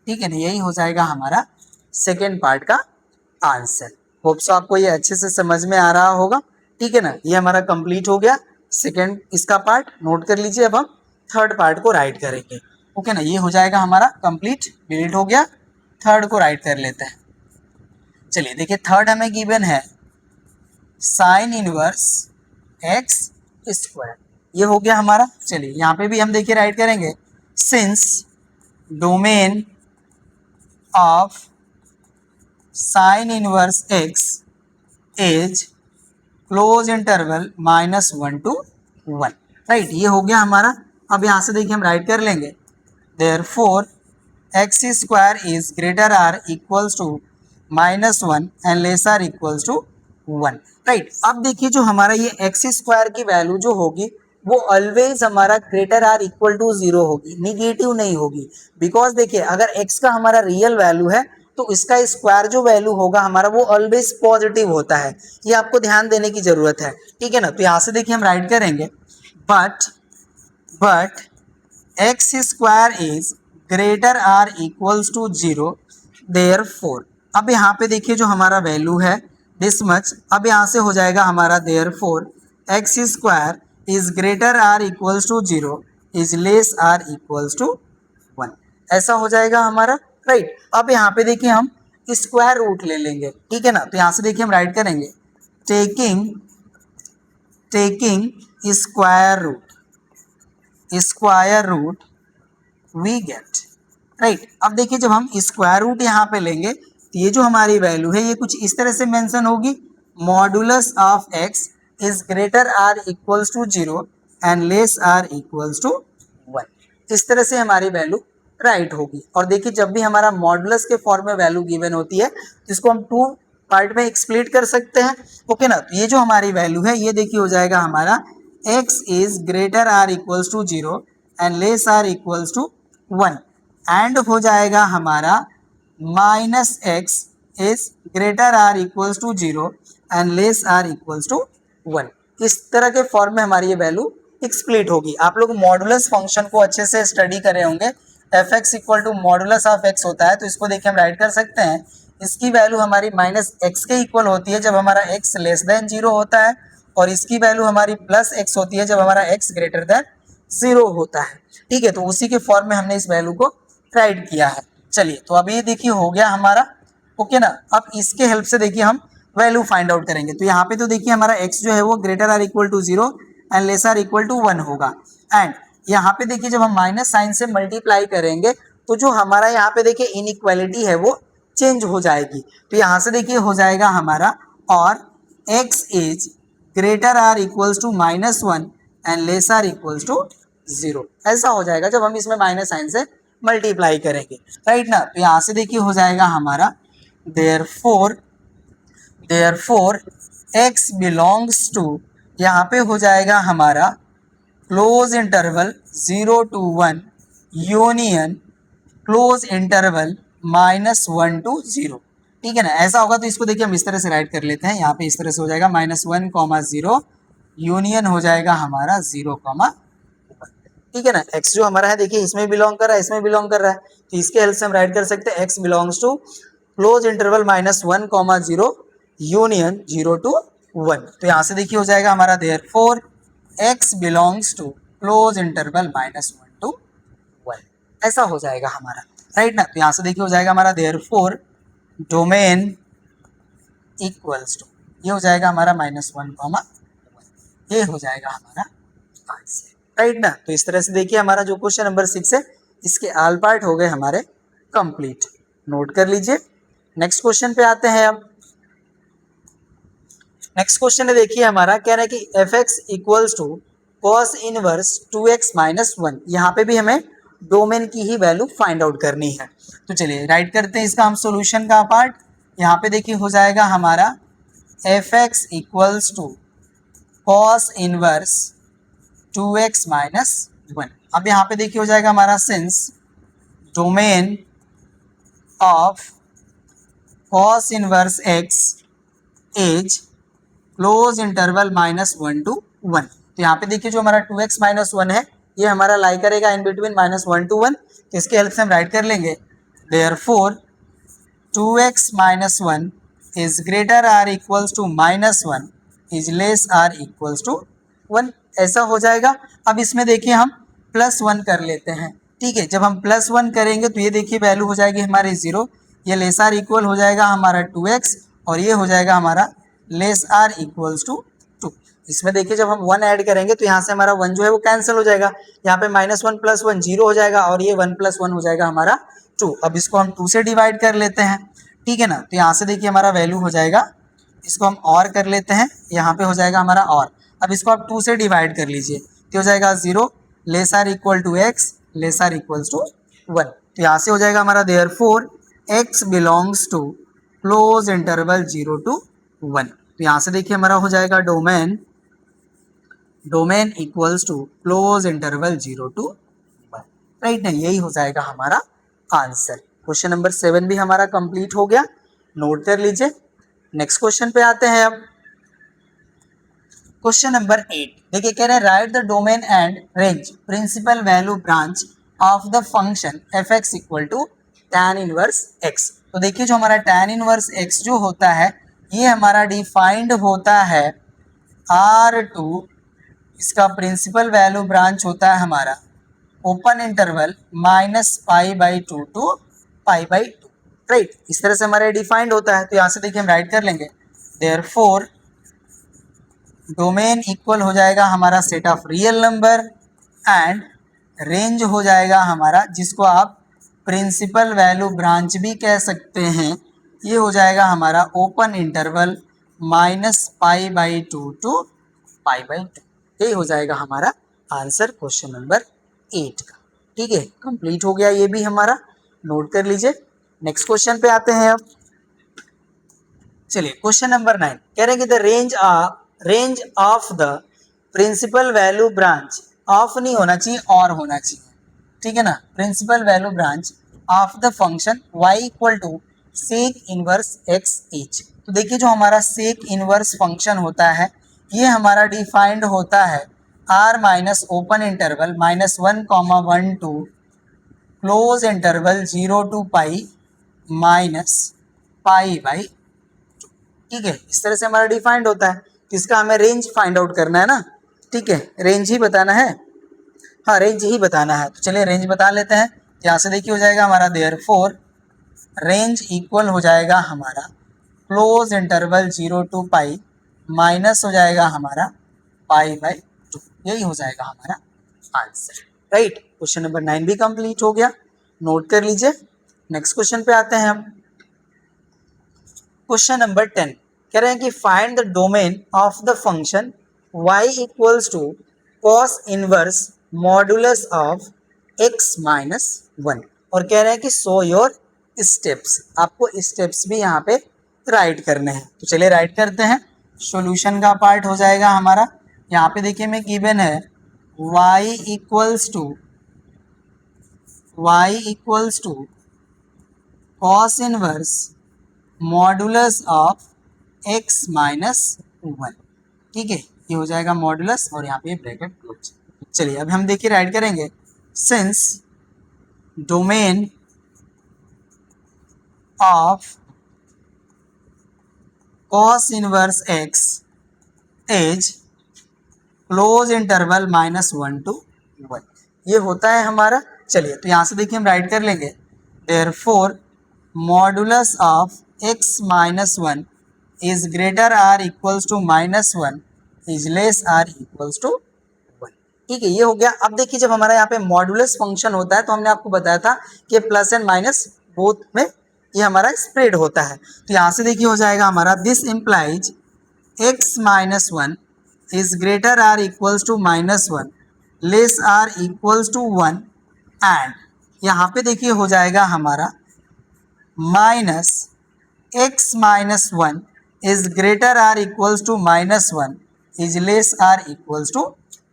ठीक है ना। यही हो जाएगा हमारा सेकेंड पार्ट का आंसर। होप सो आपको ये अच्छे से समझ में आ रहा होगा, ठीक है ना। ये हमारा कंप्लीट हो गया सेकेंड इसका पार्ट, नोट कर लीजिए। अब हम थर्ड पार्ट को राइट करेंगे, ओके ना। ये हो जाएगा हमारा कंप्लीट, डिलीट हो गया। थर्ड को राइट कर लेते हैं। चलिए देखिए थर्ड हमें गिवन है साइन इनवर्स एक्स स्क्वायर, ये हो गया हमारा। चलिए यहाँ पे भी हम देखिए राइट करेंगे, since domain of sine inverse x is close interval -1 to 1, right. ये हो गया हमारा। अब यहाँ से देखिए हम राइट कर लेंगे, therefore x square is greater or equals to -1 and less or equals to 1, right. अब देखिए जो हमारा ये एक्स स्क्वायर की वैल्यू जो होगी वो ऑलवेज हमारा ग्रेटर आर इक्वल टू 0 होगी, निगेटिव नहीं होगी। बिकॉज देखिए अगर एक्स का हमारा रियल वैल्यू है तो इसका स्क्वायर जो वैल्यू होगा हमारा वो ऑलवेज पॉजिटिव होता है, ये आपको ध्यान देने की जरूरत है, ठीक है ना। तो यहाँ से देखिए हम राइट करेंगे, but x square is greater or equals to 0, therefore. अब यहाँ पे देखिए जो हमारा वैल्यू है दिस मच, अब यहाँ से हो जाएगा हमारा therefore x square is greater or equals to 0 is less or equals to 1, ऐसा हो जाएगा हमारा, राइट। अब यहाँ पे देखिए हम स्क्वायर रूट ले लेंगे, ठीक है ना। तो यहाँ से देखिए हम राइट करेंगे, taking square root we get, right. अब देखिए जब हम स्क्वायर रूट यहाँ पे लेंगे तो ये जो हमारी वैल्यू है ये कुछ इस तरह से मेंशन होगी, modulus of x is greater or equals to 0 and less or equals to 1, इस तरह से हमारी वैल्यू राइट होगी। और देखिए जब भी हमारा मॉडुलस के फॉर्म में वैल्यू गिवन होती है तो इसको हम 2 पार्ट में एक्सप्लिट कर सकते हैं, ओके ना। तो ये जो हमारी वैल्यू है ये देखिए हो जाएगा हमारा x is greater or equals to 0 and less or equals to 1, and हो जाएगा हमारा -x is greater or equals to 0 and less or equals to 1। इस तरह के फॉर्म में हमारी ये वैल्यू एक्सप्लिट होगी। आप लोग मॉडुलस फंक्शन को अच्छे से स्टडी करे होंगे, f x equal to modulus of x होता है। तो इसको देखिए हम राइट कर सकते हैं, इसकी वैल्यू हमारी -x के इक्वल होती है जब हमारा x लेस देन 0 होता है, और इसकी वैल्यू हमारी +x होती है जब हमारा x ग्रेटर देन 0 होता है, ठीक है। तो उसी के फॉर्म में हमने इस वैल्यू को राइट किया है। चलिए तो अब ये देखिए हो गया हमारा, ओके ना। अब इसके हेल्प से देखिए हम वैल्यू फाइंड आउट करेंगे। तो यहाँ पे तो देखिए हमारा x जो है वो greater or equal to 0 and less or equal to 1 होगा, एंड यहाँ पे देखिए जब हम माइनस साइन से मल्टीप्लाई करेंगे तो जो हमारा यहाँ पे देखिए इनइक्वालिटी है वो चेंज हो जाएगी। तो यहाँ से देखिए हो जाएगा हमारा, और x is greater or equals to -1 and less or equals to 0, ऐसा हो जाएगा जब हम इसमें माइनस साइन से मल्टीप्लाई करेंगे, राइट ना। तो यहाँ से देखिए हो जाएगा हमारा देयरफॉर x बिलोंग्स टू, यहाँ पे हो जाएगा हमारा close interval 0 to 1 union close interval -1 to 0, ठीक है ना। ऐसा होगा तो इसको देखिए हम इस तरह से राइट कर लेते हैं, यहाँ पे इस तरह से हो जाएगा -1, 0 यूनियन हो जाएगा हमारा 0, 1, ठीक है ना। x जो हमारा है देखिए इसमें बिलोंग कर रहा है, इसमें बिलोंग कर रहा है, तो इसके हेल्प से हम राइट कर सकते हैं x belongs to close interval -1, 0 union 0 to 1। तो यहाँ से देखिए हो जाएगा हमारा therefore x belongs to close interval -1 to ऐसा हो जाएगा हमारा, राइट ना। तो यहाँ से देखिए हो जाएगा हमारा देयरफॉर डोमेन इक्वल्स टू, ये हो जाएगा हमारा -1, ये हो जाएगा हमारा आंसर, राइट ना। तो इस तरह से देखिए हमारा जो क्वेश्चन नंबर 6 है इसके ऑल पार्ट हो गए हमारे कंप्लीट, नोट कर लीजिए। नेक्स्ट क्वेश्चन पे आते हैं। अब नेक्स्ट क्वेश्चन है देखिए हमारा, कह रहा है कि f x equals to cos inverse 2x minus 1, यहाँ पे भी हमें डोमेन की ही वैल्यू फाइंड आउट करनी है। तो चलिए राइट करते हैं इसका हम सॉल्यूशन का पार्ट। यहाँ पे देखिए हो जाएगा हमारा f x equals to cos inverse 2x minus 1। अब यहाँ पे देखिए हो जाएगा हमारा since domain of cos inverse x is close interval -1 to 1। तो यहाँ पे देखिए जो हमारा 2x माइनस 1 है ये हमारा लाई करेगा इन बिटवीन -1 to 1। तो इसके हेल्प से हम राइट कर लेंगे therefore 2x minus 1 is greater or equals to -1 is less or equals to 1, ऐसा हो जाएगा। अब इसमें देखिए हम +1 कर लेते हैं, ठीक है। जब हम +1 करेंगे तो ये देखिए वैल्यू हो जाएगी हमारी 0, ये लेस आर इक्वल हो जाएगा हमारा 2x और ये हो जाएगा हमारा लेस आर इक्वल्स टू 2। इसमें देखिए जब हम 1 ऐड करेंगे तो यहाँ से हमारा 1 जो है वो कैंसिल हो जाएगा, यहाँ पे -1 + 1 0 हो जाएगा और ये 1 + 1 हो जाएगा हमारा 2। अब इसको हम 2 से डिवाइड कर लेते हैं, ठीक है ना। तो यहाँ से देखिए हमारा वैल्यू हो जाएगा, इसको हम और कर लेते हैं, यहाँ पे हो जाएगा हमारा और। अब इसको आप 2 से डिवाइड कर लीजिए तो हो जाएगा 0 less or equal to x less or equals to 1। तो यहाँ से हो जाएगा हमारा therefore x belongs to close interval 0 to 1। तो यहाँ से देखिए हमारा हो जाएगा domain equals to close interval 0 to 1, right ना। यही हो जाएगा हमारा आंसर। क्वेश्चन नंबर 7 भी हमारा कंप्लीट हो गया, नोट कर लीजिए। नेक्स्ट क्वेश्चन पे आते हैं। अब क्वेश्चन नंबर 8 देखिए कह रहे हैं write the domain and range principal value branch of the function f x equal to tan inverse x। तो देखिए जो हमारा tan इनवर्स x जो होता है ये हमारा डिफाइंड होता है R2, इसका प्रिंसिपल वैल्यू ब्रांच होता है हमारा ओपन इंटरवल -π/2 to π/2, राइट। इस तरह से हमारा डिफाइंड होता है। तो यहाँ से देखिए हम राइट कर लेंगे देयरफॉर डोमेन इक्वल हो जाएगा हमारा set of real number and range हो जाएगा हमारा, जिसको आप प्रिंसिपल वैल्यू ब्रांच भी कह सकते हैं, ये हो जाएगा हमारा ओपन इंटरवल -π/2 to π/2। यही हो जाएगा हमारा आंसर क्वेश्चन नंबर 8 का, ठीक है। कंप्लीट हो गया ये भी हमारा, नोट कर लीजिए। नेक्स्ट क्वेश्चन पे आते हैं। अब चलिए क्वेश्चन नंबर 9 कह रहे हैं कि the range of the principal value branch, of नहीं होना चाहिए और होना चाहिए, ठीक है ना। Principal value branch of the function y equal to sec inverse x each. तो देखिए जो हमारा सेक इनवर्स फंक्शन होता है ये हमारा डिफाइंड होता है r minus open interval -1, 1 to close interval 0 to π -π/2, ठीक है। इस तरह से हमारा डिफाइंड होता है। तो इसका हमें रेंज फाइंड आउट करना है ना, ठीक है, रेंज ही बताना है, हाँ रेंज ही बताना है। तो चलिए रेंज बता लेते हैं। यहाँ से देखिए हो जाएगा हमारा देयरफॉर रेंज इक्वल हो जाएगा हमारा क्लोज इंटरवल 0 to π माइनस हो जाएगा हमारा π/2, यही हो जाएगा हमारा आंसर, राइट। क्वेश्चन नंबर 9 भी कंप्लीट हो गया, नोट कर लीजिए। नेक्स्ट क्वेश्चन पे आते हैं हम। क्वेश्चन नंबर 10 कह रहे हैं कि find the domain of the function y equals to cos inverse modulus of x minus 1, और कह रहे हैं कि सो योर स्टेप्स, आपको स्टेप्स भी यहाँ पे राइट करने हैं। तो चलिए राइट करते हैं। सॉल्यूशन का पार्ट हो जाएगा हमारा, यहाँ पे देखिए मैं गिवन है y equals to cos inverse modulus of x minus 1, ठीक है, ये हो जाएगा मॉडुलस और यहाँ पे ब्रैकेट क्लोज। चलिए अब हम देखिए राइट करेंगे since domain of cos inverse x is close interval -1 to 1, ये होता है हमारा चलिए तो यहाँ से देखिए हम राइट कर लेंगे, therefore modulus of x minus one is greater or equals to minus one is less or equals to one. ठीक है, ये हो गया। अब देखिए जब हमारा यहाँ पे मॉडुलस फंक्शन होता है तो हमने आपको बताया था कि प्लस एंड माइनस बोथ में ये हमारा स्प्रेड होता है। तो यहाँ से देखिए हो जाएगा हमारा this implies x minus one is greater or equals to minus one less or equals to one and यहाँ पे देखिए हो जाएगा हमारा minus x minus one is greater or equals to minus one is less or equals to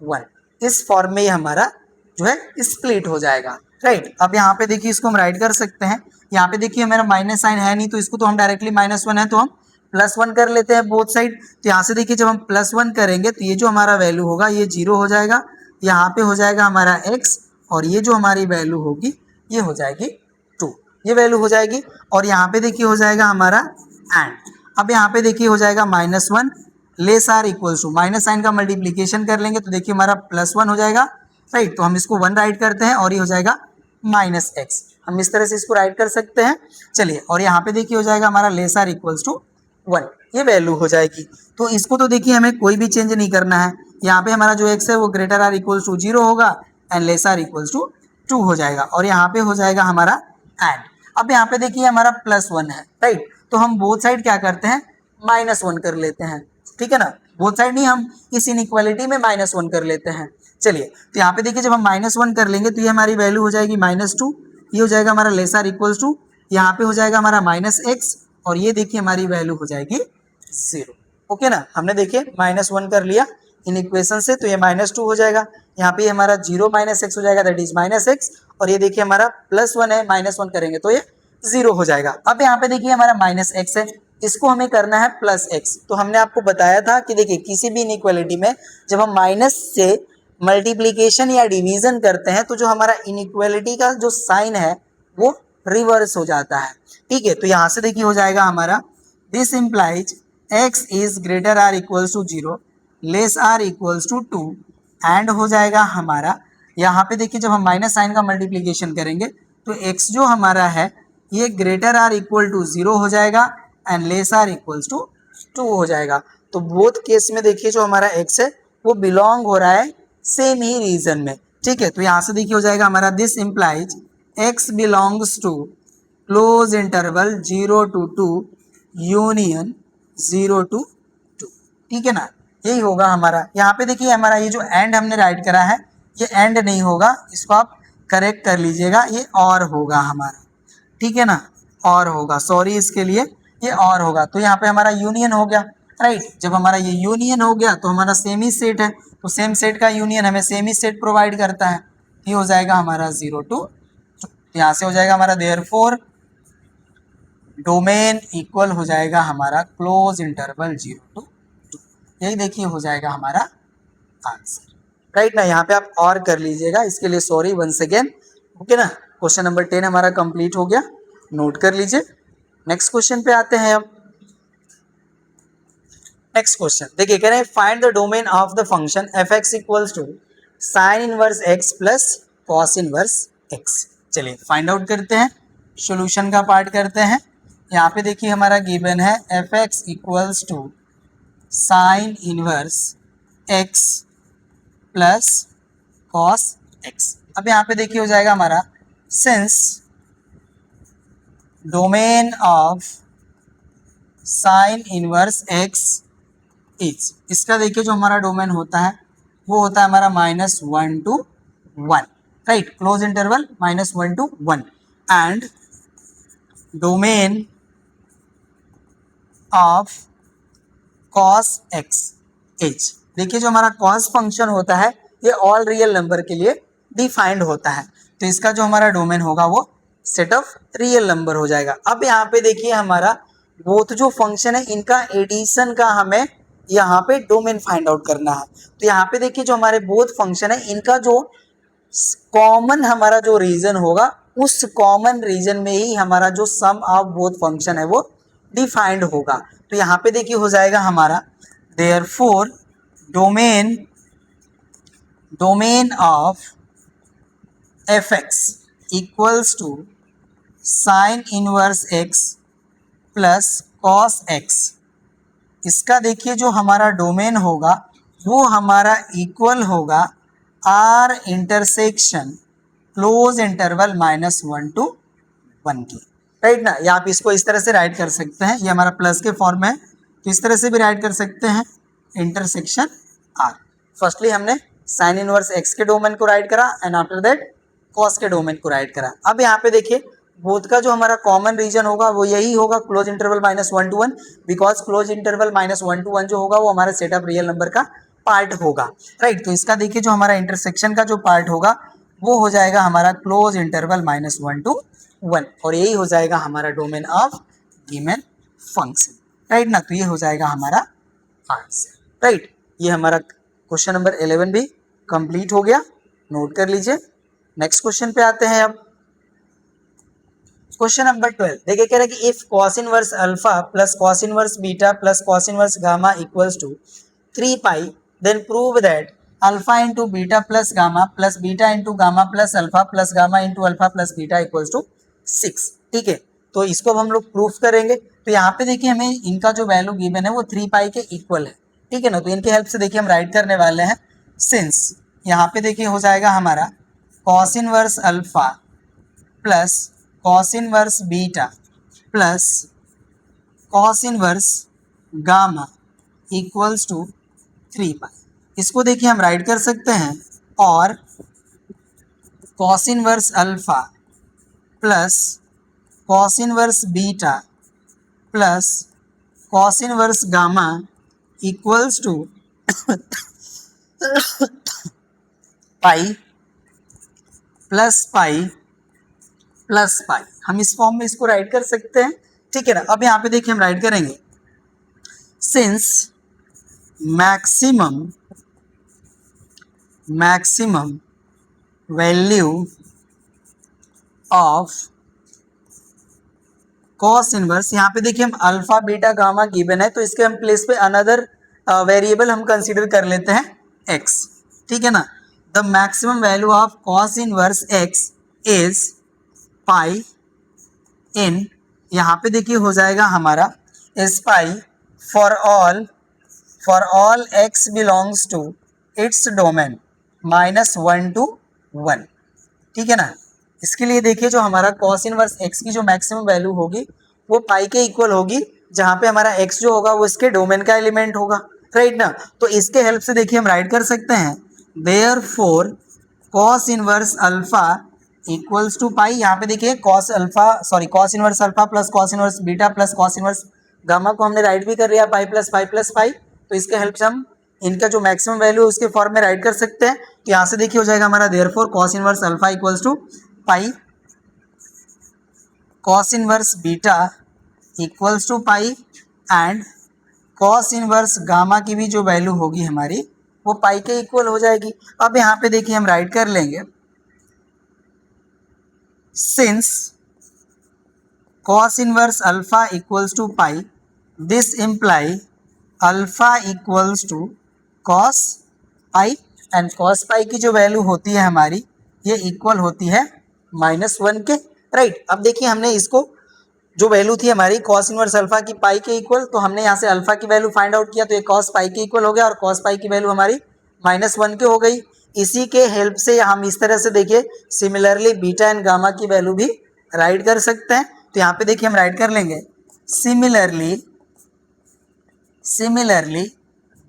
one. इस form में हमारा जो है स्प्लिट हो जाएगा, राइट। अब यहाँ पे देखिए इसको हम राइट कर सकते हैं। यहाँ पे देखिए मेरा माइनस साइन है नहीं तो इसको तो हम डायरेक्टली माइनस वन है तो हम प्लस वन कर लेते हैं बोथ साइड। तो यहाँ से देखिए जब हम प्लस वन करेंगे तो ये जो हमारा वैल्यू होगा ये जीरो हो जाएगा, यहाँ पे हो जाएगा हमारा x और ये जो हमारी वैल्यू होगी ये हो जाएगी टू, ये वैल्यू हो जाएगी। और यहाँ पे देखिए हो जाएगा हमारा एंड। अब यहाँ पे देखिए हो जाएगा minus one less or equals to, minus sign का मल्टीप्लीकेशन कर लेंगे तो देखिए हमारा प्लस वन हो जाएगा, राइट। तो हम इसको वन राइट करते हैं और ये हो जाएगा माइनस एक्स, हम इस तरह से इसको राइट कर सकते हैं। चलिए और यहाँ पे देखिए हो जाएगा हमारा less or equals to one, ये वैल्यू हो जाएगी। तो इसको तो देखिए हमें कोई भी चेंज नहीं करना है। यहाँ पे हमारा जो एक्स है वो greater or equals to zero होगा and less or equals to two हो जाएगा और यहाँ पे हो जाएगा हमारा एंड। अब यहाँ पे देखिए हमारा प्लस वन है, राइट। तो हम बोथ साइड क्या करते हैं माइनस वन कर लेते हैं, ठीक है ना। बोथ साइड नहीं, हम इस इनइक्वालिटी में माइनस वन कर लेते हैं। चलिए तो यहाँ पे देखिए जब हम माइनस वन कर लेंगे तो ये हमारी वैल्यू हो जाएगी माइनस टू, ये हो जाएगा हमारा लेस आर इक्वल्स टू, यहाँ पे हो जाएगा हमारा माइनस एक्स और ये देखिए हमारी वैल्यू हो जाएगी जीरो। ओके ना, हमने देखिए माइनस वन कर लिया इन इक्वेशन से तो ये माइनस टू हो जाएगा, यहाँ पे हमारा जीरो माइनस एक्स हो जाएगा दैट इज माइनस एक्स और ये देखिए हमारा प्लस वन है, माइनस वन करेंगे तो ये जीरो हो जाएगा। अब यहाँ पे देखिए हमारा माइनस एक्स है, इसको हमें करना है प्लस एक्स। तो हमने आपको बताया था कि देखिए किसी भी इनइक्वालिटी में जब हम माइनस से मल्टीप्लीकेशन या डिवीजन करते हैं तो जो हमारा इनइक्वालिटी का जो साइन है वो रिवर्स हो जाता है, ठीक है। तो यहाँ से देखिए हो जाएगा हमारा this implies x is greater or equals to zero less or equals to two and हो जाएगा हमारा यहाँ पे देखिए जब हम माइनस साइन का मल्टीप्लीकेशन करेंगे तो x जो हमारा है ये greater or equal to zero हो जाएगा and less or equals to two हो जाएगा। तो बोथ केस में देखिए जो हमारा x है वो बिलोंग हो रहा है सेम ही रीजन में, ठीक है। तो यहाँ से देखिए हो जाएगा हमारा this implies x belongs to close interval 0 to 2 union 0 to 2, ठीक है ना, यही होगा हमारा। यहाँ पे देखिए हमारा ये जो एंड हमने राइट करा है ये एंड नहीं होगा, इसको आप करेक्ट कर लीजिएगा, ये और होगा हमारा, ठीक है ना, और होगा, सॉरी इसके लिए, ये और होगा। तो यहाँ पे हमारा यूनियन हो गया, राइट। जब हमारा ये यूनियन हो गया तो हमारा सेम ही सेट है, तो सेम सेट का यूनियन हमें सेम ही सेट प्रोवाइड करता है, ये हो जाएगा हमारा 0 to 2। यहाँ से हो जाएगा हमारा देयरफॉर डोमेन इक्वल हो जाएगा हमारा क्लोज इंटरवल 0 to 2, यही देखिए हो जाएगा हमारा आंसर, राइट ना। यहाँ पे आप और कर लीजिएगा, इसके लिए सॉरी वंस अगेन, ओके ना। क्वेश्चन नंबर 10 हमारा कंप्लीट हो गया, नोट कर लीजिए। नेक्स्ट क्वेश्चन पे आते हैं अब। नेक्स्ट क्वेश्चन देखिए कह रहे हैं find the domain of the function f x equals to sine inverse x plus cos inverse x. चलिए फाइंड आउट करते हैं, सॉल्यूशन का पार्ट करते हैं। यहाँ पे देखिए हमारा गिवन है f x equals to sine inverse x plus cos x. अब यहाँ पे देखिए हो जाएगा हमारा since domain of sine inverse x is, इसका देखिए जो हमारा डोमेन होता है वो होता है हमारा -1 to 1, right, close interval -1 to 1 and domain of cos x is, देखिए जो हमारा cos फंक्शन होता है ये ऑल रियल नंबर के लिए डिफाइंड होता है, तो इसका जो हमारा डोमेन होगा वो सेट ऑफ रियल नंबर हो जाएगा। अब यहाँ पे देखिए हमारा बोथ जो फंक्शन है इनका एडिशन का हमें यहाँ पे डोमेन फाइंड आउट करना है। तो यहाँ पे देखिए जो हमारे बोथ फंक्शन है इनका जो कॉमन हमारा जो रीजन होगा उस कॉमन रीजन में ही हमारा जो सम ऑफ बोथ फंक्शन है वो डिफाइंड होगा। तो यहाँ पे देखिए हो जाएगा हमारा therefore domain of f x equals to sine inverse x plus cos x, इसका देखिए जो हमारा डोमेन होगा वो हमारा इक्वल होगा R intersection close interval -1 to 1 की, राइट ना। या आप इसको इस तरह से राइट कर सकते हैं, ये हमारा प्लस के फॉर्म में है तो इस तरह से भी राइट कर सकते हैं, इंटरसेक्शन आर। फर्स्टली हमने साइन इनवर्स एक्स के डोमेन को राइट करा एंड आफ्टर दैट कॉस के डोमेन को राइट करा। अब यहाँ पे देखिए बोथ का जो हमारा कॉमन रीजन होगा वो यही होगा, close interval -1 to 1, because close interval -1 to 1 जो होगा वो हमारा सेट ऑफ रियल नंबर का पार्ट होगा, राइट। तो इसका देखिए जो हमारा इंटरसेक्शन का जो पार्ट होगा वो हो जाएगा हमारा क्लोज इंटरवल -1 to 1, और यही हो जाएगा हमारा domain of given function, right ना। तो ये हो जाएगा हमारा आंसर, राइट। ये हमारा क्वेश्चन नंबर 11 भी कंप्लीट हो गया, नोट कर लीजिए। नेक्स्ट क्वेश्चन पे आते हैं। अब क्वेश्चन नंबर 12 देखिए, कह रहा है कि if cos inverse alpha plus cos inverse beta plus cos inverse gamma equals to 3 pi, then prove that alpha into beta plus gamma plus beta into gamma plus alpha plus gamma into alpha plus beta equals to 6, ठीक है। तो इसको अब हम लोग proof करेंगे। तो यहाँ पे देखिए हमें इनका जो वैल्यू गिवन है वो 3 पाई के इक्वल है, ठीक है ना। तो इनकी हेल्प से देखिए हम राइट करने वाले हैं, सिंस यहाँ पे देखिए हो जाएगा हमारा cos inverse alpha plus cos inverse beta plus cos inverse gamma equals to 3 pi. इसको देखिए हम राइट कर सकते हैं, और cos inverse alpha plus cos inverse beta plus cos inverse gamma equals to pi plus pi plus pi, हम इस form में इसको राइट कर सकते हैं, ठीक है ना। अब यहाँ पे देखिए हम राइट करेंगे, since maximum value of cos inverse, यहाँ पे देखिए हम अल्फा बीटा गामा गिवन है तो इसके हम प्लेस पे अनदर वेरिएबल हम कंसीडर कर लेते हैं x, ठीक है ना। The maximum value of cos inverse x is pi in, यहाँ पे देखिए हो जाएगा हमारा is pi for all x belongs to its domain -1 to 1, ठीक है ना। इसके लिए देखिए जो हमारा cos इनवर्स x की जो मैक्सिमम वैल्यू होगी वो पाई के इक्वल होगी, जहाँ पे हमारा x जो होगा वो इसके डोमेन का एलिमेंट होगा, राइट ना। तो इसके हेल्प से देखिए हम राइट कर सकते हैं, therefore cos inverse alpha equals to pi. यहाँ पे देखिए cos inverse alpha plus cos inverse beta plus cos inverse gamma को हमने राइट भी कर लिया पाई प्लस पाई प्लस पाई। तो इसके हेल्प से हम इनका जो मैक्सिमम वैल्यू है उसके फॉर्म में राइट कर सकते हैं। तो यहाँ से देखिए हो जाएगा हमारा therefore cos inverse alpha equals to pi, cos inverse beta equals to pi, and cos inverse gamma की भी जो वैल्यू होगी हमारी वो पाई के इक्वल हो जाएगी। अब यहाँ पे देखिए हम राइट कर लेंगे, since cos inverse alpha equals to pi, this imply alpha equals to cos pi, and cos pi की जो वैल्यू होती है हमारी ये इक्वल होती है -1 के, राइट। अब देखिए हमने इसको जो वैल्यू थी हमारी cos इनवर्स अल्फा की पाई के इक्वल, तो हमने यहाँ से अल्फा की वैल्यू फाइंड आउट किया तो ये cos पाई के इक्वल हो गया, और cos पाई की वैल्यू हमारी -1 के हो गई। इसी के हेल्प से हम इस तरह से देखिए सिमिलरली बीटा एंड गामा की वैल्यू भी राइट कर सकते हैं। तो यहाँ पे देखिए हम राइट कर लेंगे, सिमिलरली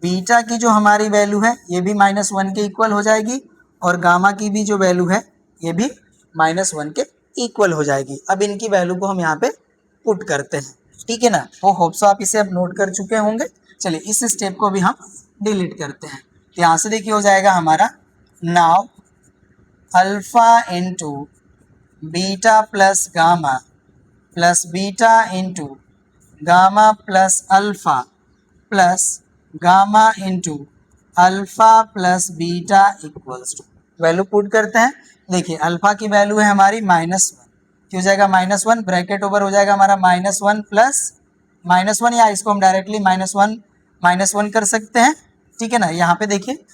बीटा की जो हमारी वैल्यू है ये भी -1 के इक्वल हो जाएगी, और गामा की भी जो वैल्यू है ये भी -1 के इक्वल हो जाएगी। अब इनकी वैल्यू को हम यहाँ पे पुट करते हैं, ठीक है ना। वो होप सो आप इसे अब नोट कर चुके होंगे। चलिए इस स्टेप को भी हम डिलीट करते हैं। तो यहाँ से देखिए हो जाएगा हमारा now alpha into beta plus beta into gamma plus alpha plus gamma into alpha plus beta equals to, value put करते हैं। देखिए अल्फा की वैल्यू है हमारी -1, क्या हो जाएगा -1, ब्रैकेट ओवर हो जाएगा हमारा -1 प्लस -1, या इसको हम डायरेक्टली -1 कर सकते हैं, ठीक है ना। यहाँ पे देखिए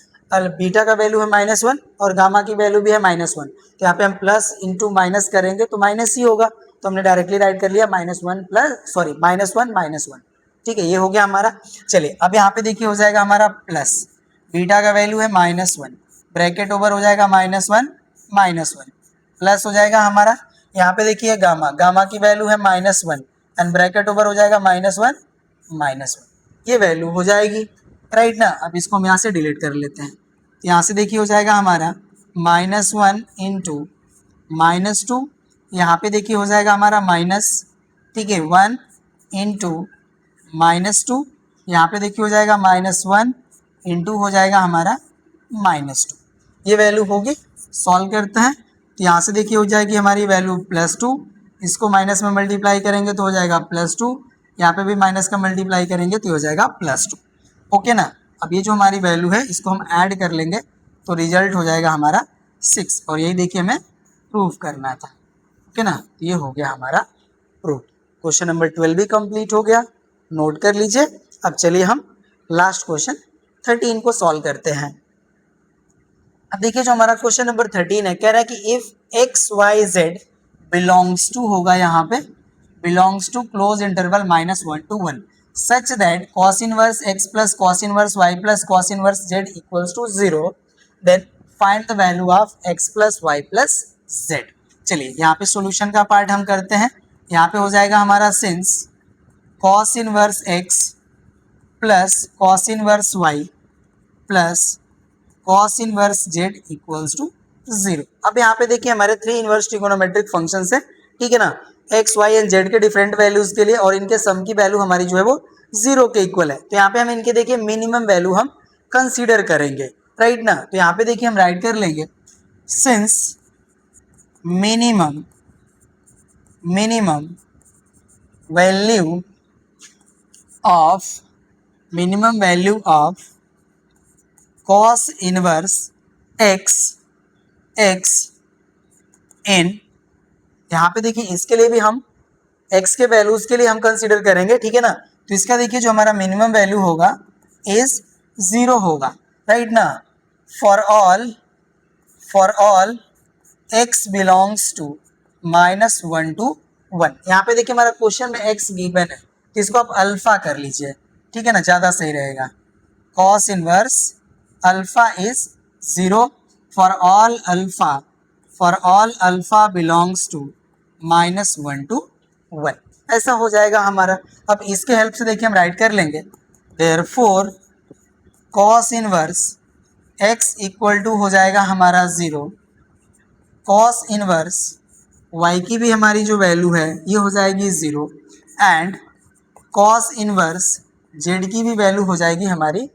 बीटा का वैल्यू है -1 और गामा की वैल्यू भी है -1, तो यहाँ पे हम प्लस इंटू माइनस करेंगे तो माइनस ही होगा, तो हमने डायरेक्टली राइट कर लिया -1, ठीक है, ये हो गया हमारा। चलिए अब यहाँ पे देखिए हो जाएगा हमारा प्लस, बीटा का वैल्यू है -1, ब्रैकेट ओवर हो जाएगा -1 प्लस हो जाएगा हमारा, यहाँ पे देखिए गामा की वैल्यू है -1 एंड ब्रैकेट ओवर हो जाएगा -1, ये वैल्यू हो जाएगी, राइट ना। अब इसको हम यहाँ से डिलीट कर लेते हैं, यहाँ से देखिए हो जाएगा हमारा -1 इंटू -2, यहाँ पे देखिए हो जाएगा हमारा माइनस, ठीक है, 1 इंटू -2, यहाँ पे देखिए हो जाएगा -1 इंटू हो जाएगा हमारा -2, ये वैल्यू होगी। सॉल्व करते हैं तो यहाँ से देखिए हो जाएगी हमारी वैल्यू +2, इसको माइनस में मल्टीप्लाई करेंगे तो हो जाएगा +2, यहाँ पे भी माइनस का मल्टीप्लाई करेंगे तो हो जाएगा +2, ओके ना। अब ये जो हमारी वैल्यू है इसको हम ऐड कर लेंगे तो रिजल्ट हो जाएगा हमारा 6, और यही देखिए हमें प्रूफ करना था, ओके ना। तो ये हो गया हमारा प्रूफ। क्वेश्चन नंबर 12 भी कंप्लीट हो गया, नोट कर लीजिए। अब चलिए हम लास्ट क्वेश्चन 13 को सॉल्व करते हैं। अब देखिए जो हमारा क्वेश्चन नंबर 13 है, कह रहा है कि इफ XYZ बिलोंग्स टू होगा, यहाँ पे belongs to close interval -1 to 1 such that cos inverse x plus cos inverse y plus cos inverse z equals to 0, then find the value of x plus y plus z। चलिए यहाँ पे solution का part हम करते हैं। यहाँ पे हो जाएगा हमारा since cos inverse x plus cos inverse y plus cos inverse z equals to 0। अब यहाँ पे देखिए हमारे 3 इनवर्स ट्रिगोनोमेट्रिक फंक्शंस है, ठीक है ना, x y एंड z के डिफरेंट वैल्यूज के लिए, और इनके सम की वैल्यू हमारी जो है वो 0 के इक्वल है। तो यहाँ पे हम इनके देखिए मिनिमम वैल्यू हम कंसीडर करेंगे, राइट ना। तो यहाँ पे देखिए हम राइट कर लेंगे since minimum value of cos inverse x इन, यहाँ पे देखिए इसके लिए भी हम x के वैल्यूज के लिए हम कंसीडर करेंगे, ठीक है ना। तो इसका देखिए जो हमारा मिनिमम वैल्यू होगा इज 0 होगा, राइट ना। For all x belongs to -1 to 1। यहाँ पे देखिए हमारा क्वेश्चन में x गिवन है, तो इसको आप अल्फा कर लीजिए, ठीक है ना, ज़्यादा सही रहेगा। cos inverse alpha is 0 for all alpha belongs to -1 to 1, ऐसा हो जाएगा हमारा। अब इसके हेल्प से देखिए हम राइट कर लेंगे therefore cos inverse x equal to हो जाएगा हमारा 0, cos इनवर्स y की भी हमारी जो वैल्यू है ये हो जाएगी 0 एंड cos इनवर्स z की भी वैल्यू हो जाएगी हमारी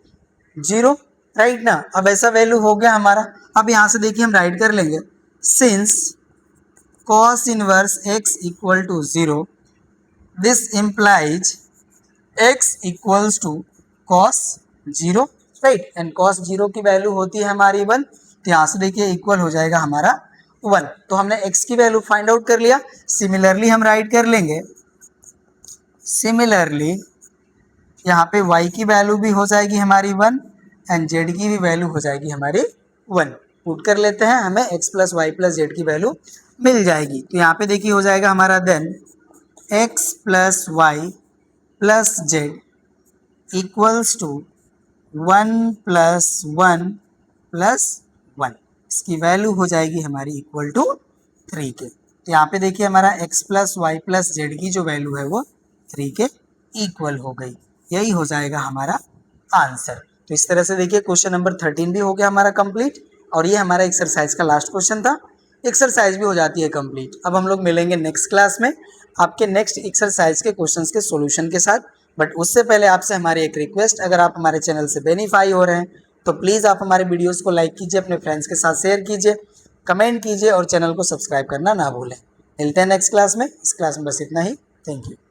0, राइट ना। अब ऐसा वैल्यू हो गया हमारा। अब यहाँ से देखिए हम राइट कर लेंगे since cos inverse x equal to 0, this implies x equals to cos 0, right, and cos 0 की वैल्यू होती है हमारी 1, तो यहाँ से देखिए इक्वल हो जाएगा हमारा 1। तो हमने x की वैल्यू फाइंड आउट कर लिया। सिमिलरली हम राइट कर लेंगे, सिमिलरली यहाँ पे y की वैल्यू भी हो जाएगी हमारी 1 एंड z की भी वैल्यू हो जाएगी हमारी 1। पुट कर लेते हैं, हमें x plus y plus z की वैल्यू मिल जाएगी। तो यहाँ पे देखिए हो जाएगा हमारा then x plus y plus z equals to 1 plus 1 plus 1, इसकी वैल्यू हो जाएगी हमारी इक्वल टू 3 के। तो यहाँ पे देखिए हमारा x plus y plus z की जो वैल्यू है वो 3 के इक्वल हो गई, यही हो जाएगा हमारा आंसर। तो इस तरह से देखिए क्वेश्चन नंबर 13 भी हो गया हमारा कंप्लीट, और ये हमारा एक्सरसाइज का लास्ट क्वेश्चन था। एक्सरसाइज भी हो जाती है कंप्लीट। अब हम लोग मिलेंगे नेक्स्ट क्लास में आपके नेक्स्ट एक्सरसाइज के क्वेश्चंस के सॉल्यूशन के साथ। बट उससे पहले आपसे हमारी एक रिक्वेस्ट, अगर आप हमारे चैनल से बेनिफाई हो रहे हैं तो प्लीज़ आप हमारे वीडियोज़ को लाइक कीजिए, अपने फ्रेंड्स के साथ शेयर कीजिए, कमेंट कीजिए और चैनल को सब्सक्राइब करना ना भूलें। मिलते हैं नेक्स्ट क्लास में। इस क्लास में बस इतना ही। Thank you.